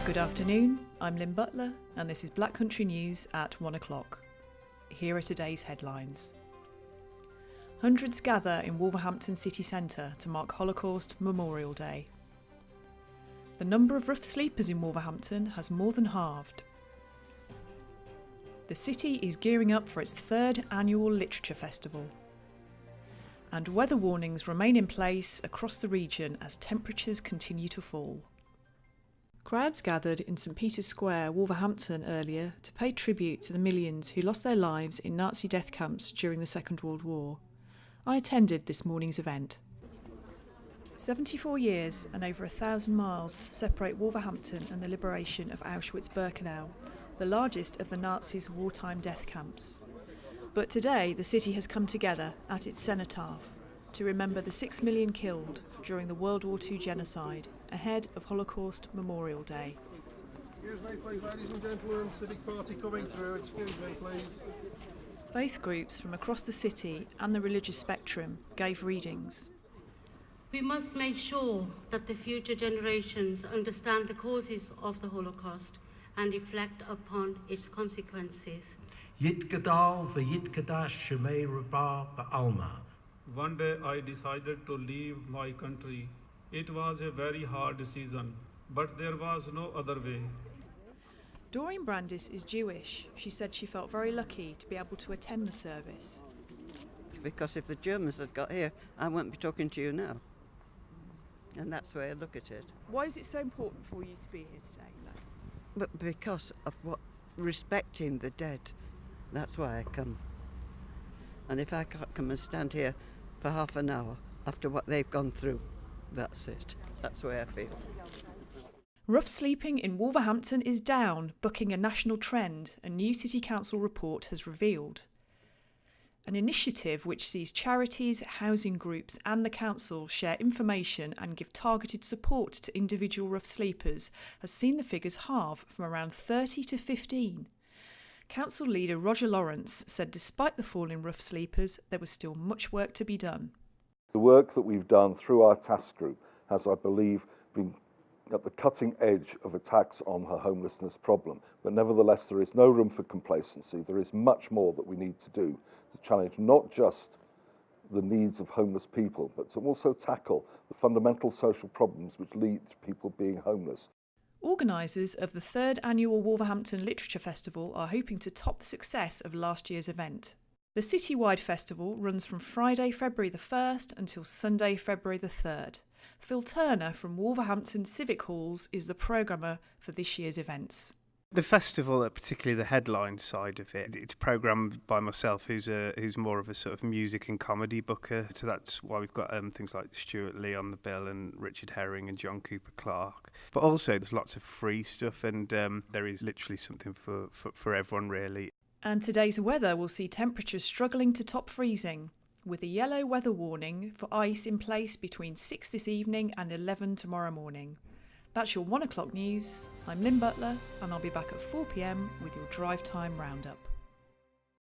Good afternoon, I'm Lynn Butler and this is Black Country News at 1 o'clock. Here are today's headlines. Hundreds gather in Wolverhampton city centre to mark Holocaust Memorial Day. The number of rough sleepers in Wolverhampton has more than halved. The city is gearing up for its third annual Literature Festival. And weather warnings remain in place across the region as temperatures continue to fall. Crowds gathered in St Peter's Square, Wolverhampton earlier to pay tribute to the millions who lost their lives in Nazi death camps during the Second World War. I attended this morning's event. 74 years and over 1,000 miles separate Wolverhampton and the liberation of Auschwitz-Birkenau, the largest of the Nazis' wartime death camps. But today the city has come together at its cenotaph to remember the 6 million killed during the World War II genocide ahead of Holocaust Memorial Day. Excuse me please, ladies and gentlemen, civic party coming through, excuse me please. Faith groups from across the city and the religious spectrum gave readings. We must make sure that the future generations understand the causes of the Holocaust and reflect upon its consequences. Yitgadal v'yitgadash shemei rabah ba'alma. One day I decided to leave my country. It was a very hard decision, but there was no other way. Doreen Brandis is Jewish. She said she felt very lucky to be able to attend the service. Because if the Germans had got here, I wouldn't be talking to you now. And that's the way I look at it. Why is it so important for you to be here today? But because of what respecting the dead, that's why I come. And if I can't come and stand here for half an hour after what they've gone through, that's it. That's the way I feel. Rough sleeping in Wolverhampton is down, bucking a national trend, a new City Council report has revealed. An initiative which sees charities, housing groups and the council share information and give targeted support to individual rough sleepers has seen the figures halve from around 30 to 15. Council leader Roger Lawrence said despite the fall in rough sleepers, there was still much work to be done. The work that we've done through our task group has, I believe, been at the cutting edge of attacks on her homelessness problem. But nevertheless, there is no room for complacency. There is much more that we need to do to challenge not just the needs of homeless people, but to also tackle the fundamental social problems which lead to people being homeless. Organisers of the third annual Wolverhampton Literature Festival are hoping to top the success of last year's event. The citywide festival runs from Friday, February the 1st until Sunday, February the 3rd. Phil Turner from Wolverhampton Civic Halls is the programmer for this year's events. The festival, particularly the headline side of it, it's programmed by myself, who's more of a sort of music and comedy booker. So that's why we've got things like Stuart Lee on the bill and Richard Herring and John Cooper Clarke. But also there's lots of free stuff and there is literally something for everyone really. And today's weather will see temperatures struggling to top freezing, with a yellow weather warning for ice in place between 6 this evening and 11 tomorrow morning. That's your 1 o'clock news. I'm Lynn Butler and I'll be back at 4 p.m. with your drive time roundup.